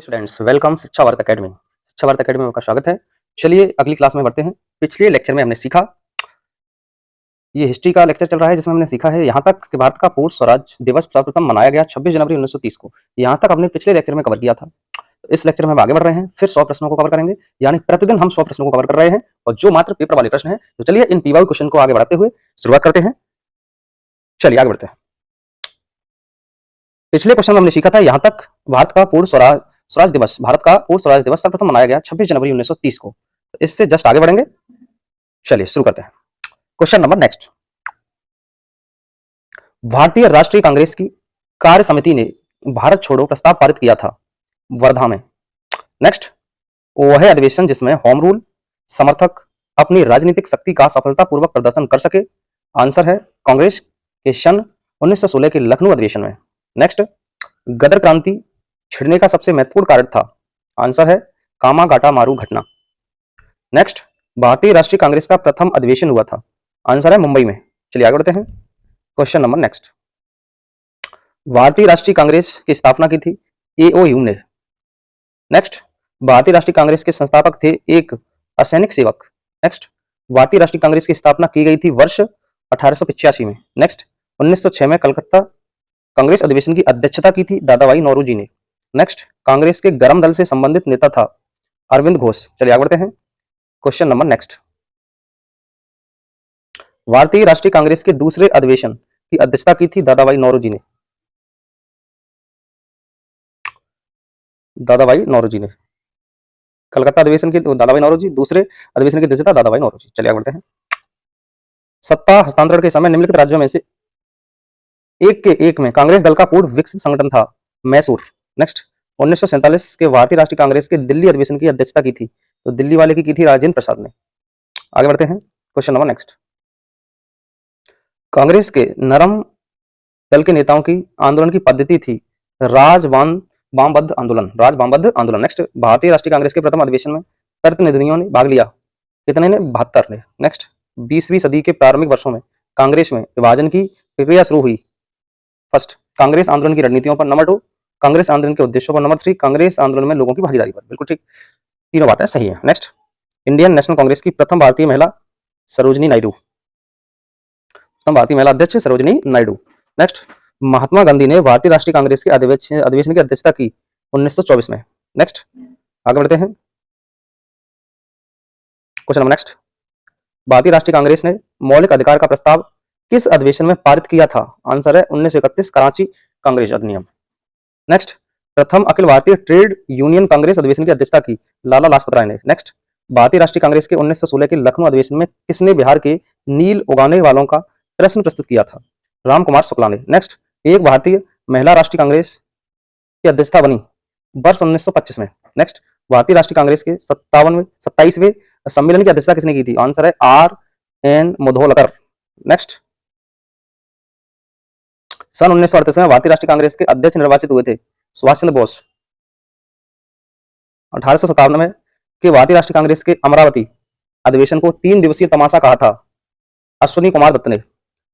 Students welcome शिक्षा वार्ता academy. शिक्षा वार्ता अकेडमी में आपका स्वागत है। चलिए अगली क्लास में बढ़ते हैं। पिछले लेक्चर में हमने सीखा, ये हिस्ट्री का लेक्चर चल रहा है जिसमें हमने सीखा है यहाँ तक कि भारत का पूर्ण स्वराज दिवस सर्वप्रथम मनाया गया 26 जनवरी 1930 को। यहाँ तक हमने पिछले लेक्चर में कवर किया था। इस लेक्चर में हम आगे बढ़ रहे हैं, फिर 100 प्रश्नों को कवर करेंगे, यानी प्रतिदिन हम 100 प्रश्नों को कवर कर रहे हैं और जो मात्र पेपर वाले प्रश्न हैं। तो चलिए इन पीवाई क्वेश्चन को आगे बढ़ाते हुए शुरुआत करते हैं। चलिए आगे बढ़ते हैं। पिछले क्वेश्चन में हमने सीखा था यहाँ तक भारत का पूर्ण स्वराज दिवस सर्वप्रथम मनाया गया 26 जनवरी 1930 को। तो इससे जस्ट आगे बढ़ेंगे। चलिए शुरू करते हैं। Question number next. भारतीय राष्ट्रीय कांग्रेस की कार्य समिति ने भारत छोड़ो प्रस्ताव पारित किया था वर्धा में। नेक्स्ट, वह अधिवेशन जिसमें होम रूल समर्थक अपनी राजनीतिक शक्ति का सफलतापूर्वक प्रदर्शन कर सके। आंसर है कांग्रेस के सन 1916 के लखनऊ अधिवेशन में। नेक्स्ट, गदर क्रांति छिड़ने का सबसे महत्वपूर्ण कारण था। आंसर है कामागाटा मारू घटना। नेक्स्ट, भारतीय राष्ट्रीय कांग्रेस का प्रथम अधिवेशन हुआ था। आंसर है मुंबई में। चलिए आगे बढ़ते हैं। Question number next. भारतीय राष्ट्रीय कांग्रेस की स्थापना की थी एओयू ने। नेक्स्ट, भारतीय राष्ट्रीय कांग्रेस के संस्थापक थे एक असैनिक सेवक। नेक्स्ट, भारतीय राष्ट्रीय कांग्रेस की स्थापना की गई थी वर्ष 1885 में। नेक्स्ट, 1906 में कलकत्ता कांग्रेस अधिवेशन की अध्यक्षता की थी दादाभाई नौरोजी ने। नेक्स्ट, कांग्रेस के गरम दल से संबंधित नेता था अरविंद घोष। चलिए आगे बढ़ते हैं। Question number next. भारतीय राष्ट्रीय कांग्रेस के दूसरे अधिवेशन की अध्यक्षता की थी दादाभाई नौरोजी ने। कलकत्ता अधिवेशन की दादाभाई नौरोजी, दूसरे अधिवेशन की अध्यक्षता दादाभाई नौरोजी। चलिए आगे बढ़ते हैं। सत्ता हस्तांतरण के समय निम्नलिखित राज्यों में से एक में कांग्रेस दल का पूर्ण विकसित संगठन था मैसूर। नेक्स्ट, 1947 के भारतीय राष्ट्रीय कांग्रेस के दिल्ली अधिवेशन की अध्यक्षता की थी, तो दिल्ली वाले की थी राजेंद्र प्रसाद ने। आगे बढ़ते हैं। Question number next. कांग्रेस के नरम दल के नेताओं की आंदोलन की पद्धति थी राजवामबद्ध आंदोलन। नेक्स्ट, भारतीय राष्ट्रीय कांग्रेस के प्रथम अधिवेशन में प्रतिनिधियों ने भाग लिया, कितने ने? 72 ने। नेक्स्ट, 20वीं सदी के प्रारंभिक वर्षों में कांग्रेस में विभाजन की प्रक्रिया शुरू हुई। फर्स्ट, कांग्रेस आंदोलन की रणनीतियों पर। नंबर 2, कांग्रेस आंदोलन के उद्देश्यों पर। नंबर 3, कांग्रेस आंदोलन में लोगों की भागीदारी पर। बिल्कुल ठीक, तीनों बातें सही है। नेक्स्ट, इंडियन नेशनल कांग्रेस की प्रथम भारतीय महिला सरोजिनी नायडू, प्रथम भारतीय महिला अध्यक्ष सरोजिनी नायडू। नेक्स्ट, महात्मा गांधी ने भारतीय राष्ट्रीय कांग्रेस के अधिवेशन की अध्यक्षता की 1924 में। नेक्स्ट, आगे बढ़ते हैं। Question number next. भारतीय राष्ट्रीय कांग्रेस ने मौलिक अधिकार का प्रस्ताव किस अधिवेशन में पारित किया था? आंसर है 1931 कराची कांग्रेस अधिनियम। नेक्स्ट, प्रथम अखिल भारतीय ट्रेड यूनियन कांग्रेस अधिवेशन की अध्यक्षता की लाला लाजपत राय ने। नेक्स्ट, भारतीय राष्ट्रीय कांग्रेस के 1916 के लखनऊ अधिवेशन में किसने बिहार के नील उगाने वालों का प्रश्न प्रस्तुत किया था? राम कुमार शुक्ला ने। नेक्स्ट, एक भारतीय महिला राष्ट्रीय कांग्रेस की अध्यक्षता बनी वर्ष 1925 में। नेक्स्ट, भारतीय राष्ट्रीय कांग्रेस के 27वें सम्मेलन की अध्यक्षता किसने की थी? आंसर है R.N. मुधोलकर। नेक्स्ट, सन 1938 में भारतीय राष्ट्रीय कांग्रेस के अध्यक्ष निर्वाचित हुए थे सुभाष चंद्र बोस। 1857 में के भारतीय राष्ट्रीय कांग्रेस के अमरावती अधिवेशन को 3 दिवसीय तमाशा कहा था अश्विनी कुमार दत्त ने।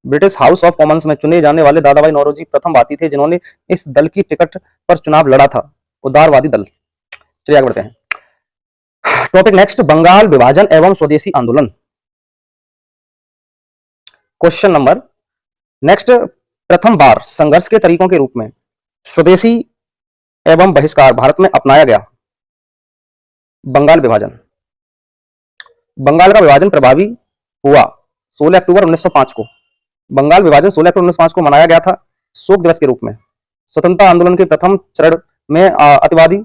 ब्रिटिश हाउस ऑफ कॉमन्स में चुने जाने वाले दादाभाई नौरोजी प्रथम भारतीय थे जिन्होंने इस दल की टिकट पर चुनाव लड़ा था, उदारवादी दल। चलिए आगे बढ़ते हैं। टॉपिक नेक्स्ट, बंगाल विभाजन एवं स्वदेशी आंदोलन। Question number next. प्रथम बार संघर्ष के तरीकों के रूप में स्वदेशी एवं बहिष्कार भारत में अपनाया गया। बंगाल विभाजन। बंगाल का विभाजन प्रभावी हुआ 16 अक्टूबर 1905 को। बंगाल विभाजन 16 अक्टूबर 1905 को मनाया गया था शोक दिवस के रूप में। स्वतंत्रता आंदोलन के प्रथम चरण में अतिवादी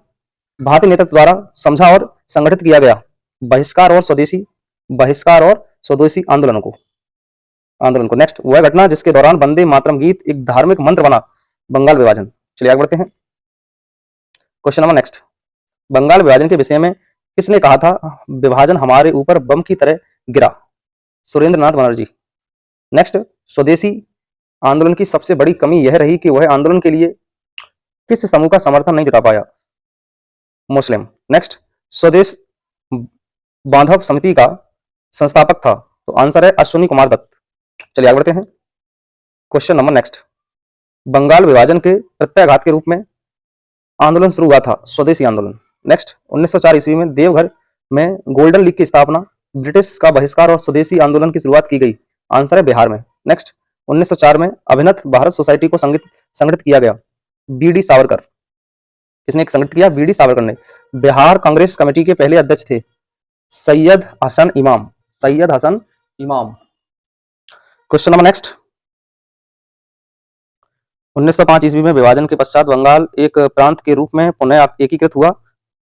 भारतीय नेतृत्व द्वारा समझा और संगठित किया गया बहिष्कार और स्वदेशी आंदोलन को। नेक्स्ट, वह घटना जिसके दौरान वंदे मातरम गीत एक धार्मिक मंत्र बना, बंगाल विभाजन। चलिए आगे बढ़ते हैं। Question number next. बंगाल विभाजन के विषय में किसने कहा था विभाजन हमारे ऊपर बम की तरह गिरा? सुरेंद्रनाथ बनर्जी। नेक्स्ट, स्वदेशी आंदोलन की सबसे बड़ी कमी यह रही कि वह आंदोलन के लिए किस समूह का समर्थन नहीं जुटा पाया? मुस्लिम। नेक्स्ट, स्वदेश बांधव समिति का संस्थापक था, तो आंसर है अश्विनी कुमार दत्त। चलिए आगे बढ़ते हैं। Question number next. बंगाल विभाजन के प्रत्याघात के रूप में आंदोलन शुरू हुआ था? स्वदेशी आंदोलन। नेक्स्ट, 1904 ईस्वी में देवघर में गोल्डन लीग की स्थापना, ब्रिटिश का बहिष्कार और स्वदेशी आंदोलन की शुरुआत की गई। आंसर है बिहार में। नेक्स्ट, 1904 में अभिनव भारत सोसाइटी को संगठित किया गया। B D Savarkar. किसने संगठित किया? बी डी सावरकर ने। बिहार कांग्रेस कमेटी के पहले अध्यक्ष थे सैयद हसन इमाम। सैयद हसन इमाम। क्वेश्चन नंबर नेक्स्ट, 1905 ईस्वी में विभाजन के पश्चात बंगाल एक प्रांत के रूप में पुनः एकीकृत हुआ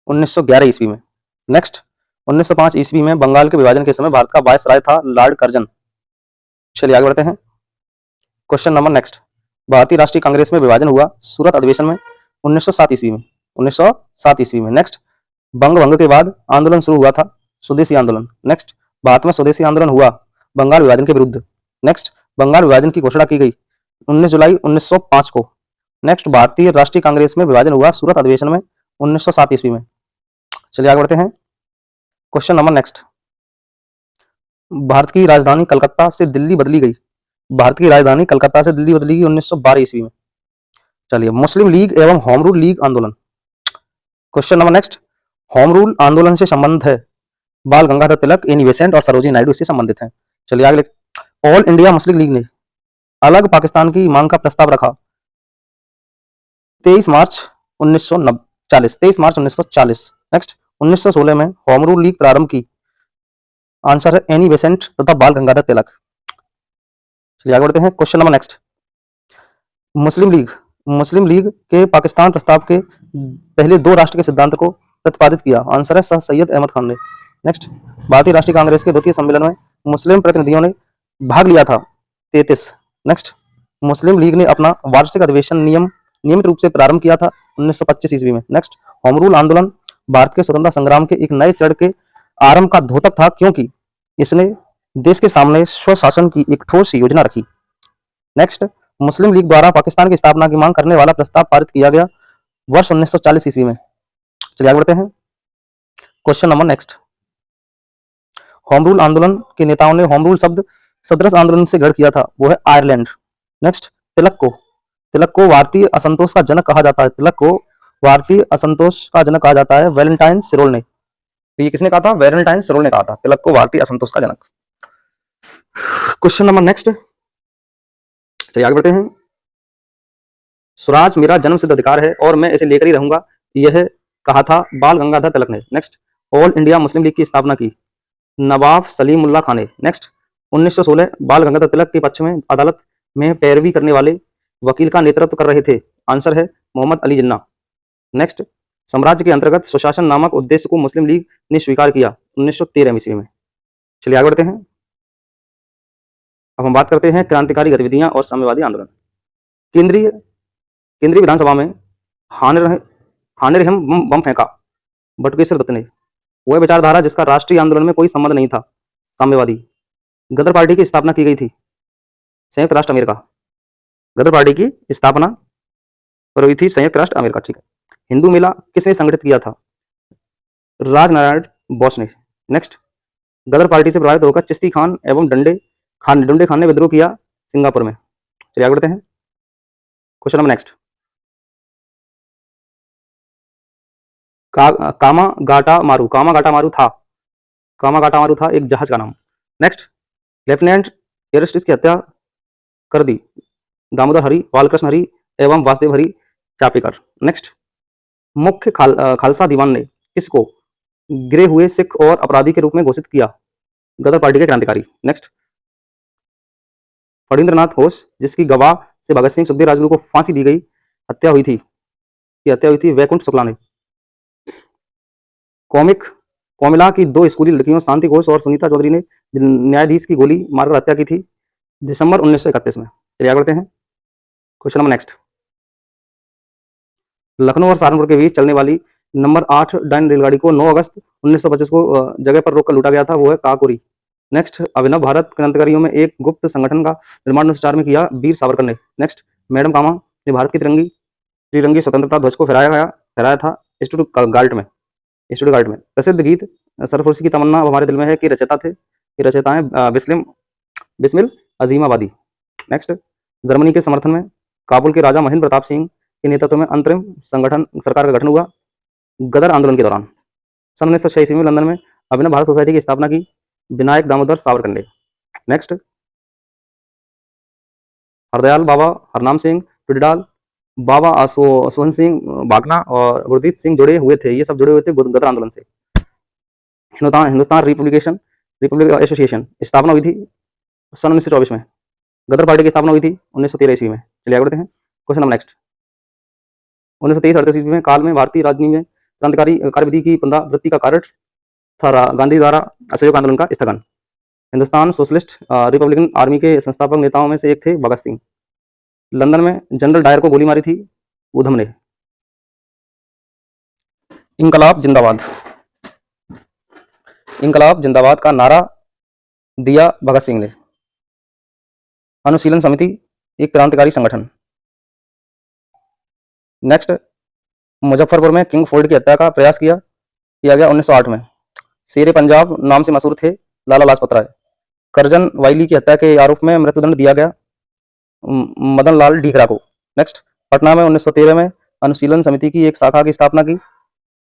1911 ईस्वी में। नेक्स्ट, 1905 ईस्वी में बंगाल के विभाजन के समय भारत का वायसराय था लॉर्ड कर्जन। चलिए आगे बढ़ते हैं। क्वेश्चन नंबर नेक्स्ट, भारतीय राष्ट्रीय कांग्रेस में विभाजन हुआ सूरत अधिवेशन में 1907 ईस्वी में। 1907 ईस्वी में। नेक्स्ट, बंग भंग के बाद आंदोलन शुरू हुआ था स्वदेशी आंदोलन। नेक्स्ट, भारत में स्वदेशी आंदोलन हुआ बंगाल विभाजन के विरुद्ध। नेक्स्ट, बंगाल विभाजन की घोषणा की गई 19 जुलाई 1905 को। नेक्स्ट, भारतीय राष्ट्रीय कांग्रेस में विभाजन हुआ सूरत अधिवेशन में 1907 ईस्वी में। चलिए आगे बढ़ते हैं। क्वेश्चन नंबर नेक्स्ट, भारत की राजधानी कलकत्ता से दिल्ली बदली गई। भारत की राजधानी कलकत्ता से दिल्ली बदली गई 1912 ईस्वी में। चलिए, मुस्लिम लीग एवं होम रूल लीग आंदोलन। Question number next, home rule आंदोलन से संबंध है बाल गंगाधर तिलक, एनी बेसेंट और सरोजिनी नायडू इससे संबंधित हैं। चलिए आगे। ऑल इंडिया मुस्लिम लीग ने अलग पाकिस्तान की मांग का प्रस्ताव रखा 23 मार्च 1940। 23 मार्च 1940। नेक्स्ट, 1916 में होम रूल लीग प्रारंभ की। आंसर है एनी बेसेंट तथा बाल गंगाधर तिलक। चलिए आगे बढ़ते हैं। क्वेश्चन नंबर नेक्स्ट, मुस्लिम लीग के पाकिस्तान प्रस्ताव के पहले दो राष्ट्र के सिद्धांत को प्रतिपादित किया। आंसर है सर सैयद अहमद खान ने। नेक्स्ट, भारतीय राष्ट्रीय कांग्रेस के द्वितीय सम्मेलन में मुस्लिम प्रतिनिधियों ने भाग लिया था 33। नेक्स्ट, मुस्लिम लीग ने अपना वार्षिक अधिवेशन नियमित रूप से प्रारंभ किया था 1925 ईस्वी में। नेक्स्ट, होम रूल आंदोलन भारत के स्वतंत्रता संग्राम के एक नए चरण के आरंभ का द्योतक था क्योंकि इसने देश के सामने स्वशासन की एक ठोस योजना रखी। नेक्स्ट, मुस्लिम लीग द्वारा पाकिस्तान की स्थापना की मांग करने वाला प्रस्ताव पारित किया गया वर्ष 1940 ईस्वी में। चलिए आगे बढ़ते हैं। Question number next, home rule आंदोलन के नेताओं ने होम रूल शब्द सदरस आंदोलन से ग्रहण किया था, वो है आयरलैंड। नेक्स्ट, तिलक को भारतीय असंतोष का जनक कहा जाता है। तिलक को भारतीय असंतोष का जनक कहा जाता है वैलेंटाइन सिरोल ने। तो ये किसने कहा था? वैलेंटाइन सिरोल ने कहा था तिलक को भारतीय असंतोष का जनक। क्वेश्चन नंबर नेक्स्ट, चलिए आगे बढ़ते हैं। स्वराज मेरा जन्म सिद्ध अधिकार है और मैं इसे लेकर ही रहूंगा, यह कहा था बाल गंगाधर तिलक ने। Next, all India Muslim league की स्थापना की नवाब सलीमुल्लाह खान ने। नेक्स्ट, 1916 बाल गंगाधर तिलक के पक्ष में अदालत में पैरवी करने वाले वकील का नेतृत्व कर रहे थे। आंसर है मोहम्मद अली जिन्ना। नेक्स्ट, साम्राज्य के अंतर्गत स्वशासन नामक उद्देश्य को मुस्लिम लीग ने स्वीकार किया 1913 ईस्वी में। चलिए आगे बढ़ते हैं। अब हम बात करते हैं क्रांतिकारी गतिविधियां और साम्यवादी आंदोलन। केंद्रीय विधानसभा में हानेरहिम बम फेंका बटुकेश्वर दत्त ने। वह विचारधारा जिसका राष्ट्रीय आंदोलन में कोई संबंध नहीं था, साम्यवादी। गदर पार्टी की स्थापना की गई थी संयुक्त राष्ट्र अमेरिका। गदर पार्टी की स्थापना पर हुई थी संयुक्त राष्ट्र अमेरिका। ठीक है। हिंदू मेला किसने संगठित किया था? राजनारायण बोस ने। नेक्स्ट, गदर पार्टी से प्रभावित होकर चिश्ती खान एवं डुंडे खान ने विद्रोह किया सिंगापुर में। चलिए आगे बढ़ते हैं। क्वेश्चन नंबर नेक्स्ट, कामागाटा मारू था एक जहाज का नाम। नेक्स्ट, लेफ्टिनेंट एरिस्टिस की हत्या कर दी दामोदर हरि, बालकृष्ण हरि एवं वासुदेव हरि चापेकर। नेक्स्ट, मुख्य खालसा दीवान ने किसको गिरे हुए सिख और अपराधी के रूप में घोषित किया? गदर पार्टी के क्रांतिकारी। नेक्स्ट, फणींद्रनाथ घोष जिसकी गवाह से भगत सिंह सुखदेव राजगुरु को फांसी दी गई हत्या हुई थी वैकुंठ शुक्ला ने। कोमिला की दो स्कूली लड़कियों शांति घोष और सुनीता चौधरी ने न्यायाधीश की गोली मारकर हत्या की थी दिसंबर 1931 में। चलिए आगे बढ़ते हैं। क्वेश्चन नंबर नेक्स्ट, लखनऊ और सहारनपुर के बीच चलने वाली नंबर 8 डाइन रेलगाड़ी को 9 अगस्त 1925 को जगह पर रोककर लूटा गया था, वो है काकोरी। नेक्स्ट, अभिनव भारत क्रांतिकारियों में एक गुप्त संगठन का निर्माण 1904 में किया वीर सावरकर ने। नेक्स्ट, मैडम कामा ने भारत की त्रिरंगी स्वतंत्रता ध्वज को फहराया था स्टुटगार्ट में। प्रसिद्ध गीत सरफरोशी की तमन्ना अब हमारे दिल में है कि रचयिता हैं बिस्मिल अजीमाबादी। नेक्स्ट, जर्मनी के समर्थन में काबुल के राजा महेंद्र प्रताप सिंह के नेतृत्व में अंतरिम संगठन सरकार का गठन हुआ। गदर आंदोलन के दौरान सन 1986 में लंदन में अभिनव भारत सोसाइटी की स्थापना की विनायक दामोदर सावरकर ने। नेक्स्ट, हरदयाल बाबा हरनाम सिंह टुडीदाल, बाबा सोहन सिंह भाकना और गुरदीप सिंह जुड़े हुए थे। ये सब जुड़े हुए थे गदर आंदोलन से। हिंदुस्तान रिपब्लिक एसोसिएशन स्थापना हुई थी सन 1924 में। गदर पार्टी की स्थापना हुई थी 1913 ईस्वी में। चलिए आगे बढ़ते हैं। क्वेश्चन नंबर नेक्स्ट, 1923-38 ईस्वी में काल में भारतीय राजनीति में क्रांतिकारी कार्यविधि की पुनरावृत्ति का कारण था गांधी द्वारा असहयोग आंदोलन का स्थगन। हिंदुस्तान सोशलिस्ट रिपब्लिकन आर्मी के संस्थापक नेताओं में से एक थे भगत सिंह। लंदन में जनरल डायर को गोली मारी थी ऊधम ने। इंकलाब जिंदाबाद, इंकलाब जिंदाबाद का नारा दिया भगत सिंह ने। अनुशीलन समिति एक क्रांतिकारी संगठन। नेक्स्ट, मुजफ्फरपुर में किंग फोर्ड की हत्या का प्रयास किया गया 1908 में। शेरे पंजाब नाम से मशहूर थे लाला लाजपत राय। करजन वाइली की हत्या के आरोप में मृत्युदंड दिया गया मदन लाल ढीकरा को। नेक्स्ट, पटना में 1913 में अनुशीलन समिति की एक शाखा की स्थापना की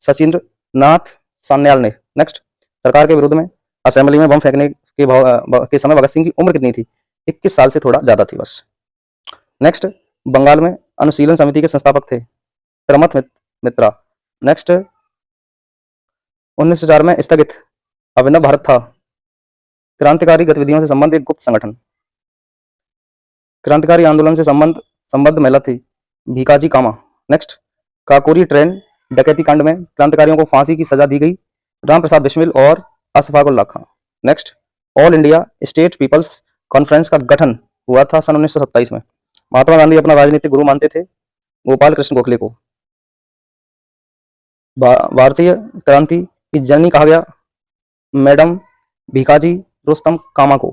सचिंद्र नाथ सान्याल ने। नेक्स्ट, सरकार के विरुद्ध में असेंबली में बम फेंकने के समय भगत सिंह की उम्र कितनी थी? 21 साल से थोड़ा ज्यादा थी बस। नेक्स्ट, बंगाल में अनुशीलन समिति के संस्थापक थे प्रमथ मित्रा। नेक्स्ट, 1904 में स्थगित अभिनव भारत था क्रांतिकारी गतिविधियों से संबंधित एक गुप्त संगठन। क्रांतिकारी आंदोलन से संबद्ध महिला थी भीकाजी कामा। नेक्स्ट, काकोरी ट्रेन डकैती कांड में क्रांतिकारियों को फांसी की सजा दी गई राम प्रसाद बिस्मिल और Ashfaq Ullah Khan. Next, all India state people's conference का गठन हुआ था सन 1927 में। महात्मा गांधी अपना राजनीतिक गुरु मानते थे गोपाल कृष्ण गोखले को। भारतीय क्रांति की जननी कहा गया मैडम भीकाजी रुस्तम कामा को।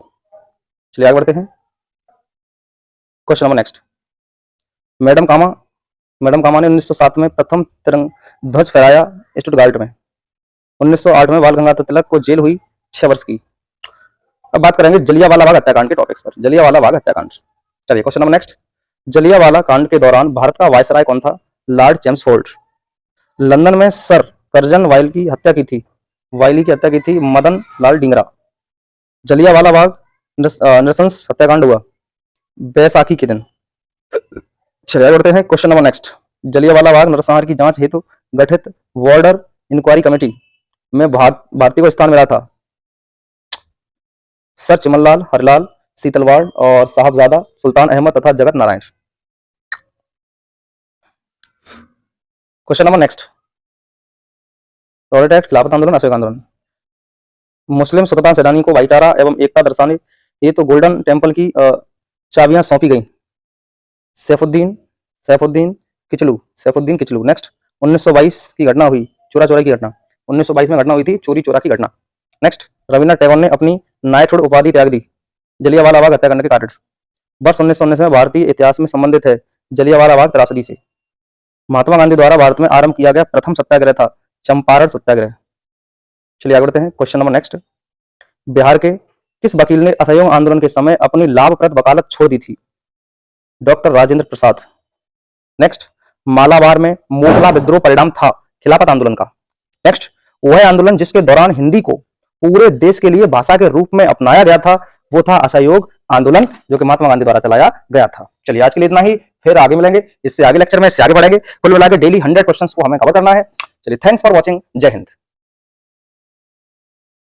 चलिए आगे बढ़ते हैं। क्वेश्चन नंबर नेक्स्ट, मैडम कामा ने 1907 में प्रथम तिरंगा ध्वज फहराया स्टुटगार्ट में। 1908 में बाल गंगाधर तिलक को जेल हुई 6 वर्ष की। अब बात करेंगे जलियांवाला बाग हत्याकांड के टॉपिक्स पर। जलियांवाला बाग हत्याकांड। चलिए क्वेश्चन नंबर नेक्स्ट, जलियांवाला कांड के दौरान भारत का वायसराय कौन था? Lord Chelmsford. लंदन में सर करजन वाइली की हत्या की थी मदन लाल ढींगरा। जलियांवाला बाग नृशंस हत्याकांड हुआ बैसाखी के दिन। चलिए बढ़ते हैं। Question number next, Jallianwala Bagh नरसंहार की जांच हेतु गठित बॉर्डर इंक्वायरी कमेटी में भारतीय को स्थान मिला था सर चिमनलाल, हरिलाल, शीतलवाड़ और साहबजादा सुल्तान अहमद तथा Jagat Narayan. Question number next, Rowlatt act, खिलाफत आंदोलन, असहयोग आंदोलन। मुस्लिम स्वतंत्रता सेनानी को भाईचारा एवं एकता दर्शाने हेतु गोल्डन टेम्पल की चाबियां सौंपी गई सैफुद्दीन किचलू। नेक्स्ट, 1922 की घटना हुई चोरा चोरी की घटना। 1922 में घटना हुई थी चोरी चोरा की घटना। नेक्स्ट, रविन्द्रनाथ टैगोर ने अपनी नाइटहुड उपाधि त्याग दी जलियांवाला बाग हत्याकांड के कारण। वर्ष 1919 में भारतीय इतिहास में संबंधित है जलियांवाला बाग त्रासदी से। महात्मा गांधी द्वारा भारत में आरंभ किया गया प्रथम सत्याग्रह था चंपारण सत्याग्रह। चलिए आगे बढ़ते हैं। क्वेश्चन नंबर नेक्स्ट, बिहार के किस वकील ने असहयोग आंदोलन के समय अपनी लाभप्रद वकालत छोड़ दी थी? डॉक्टर राजेंद्र प्रसाद। नेक्स्ट, मालाबार में मोगला विद्रोह परिणाम था खिलाफत आंदोलन का। नेक्स्ट, वह आंदोलन जिसके दौरान हिंदी को पूरे देश के लिए भाषा के रूप में अपनाया गया था वो था असहयोग आंदोलन जो कि महात्मा गांधी द्वारा चलाया गया था। चलिए आज के लिए इतना ही, फिर आगे मिलेंगे इससे आगे लेक्चर में, इससे आगे बढ़ेंगे। कुल मिला के डेली 100 क्वेश्चंस को हमें कवर करना है। चलिए थैंक्स फॉर वॉचिंग। जय हिंद।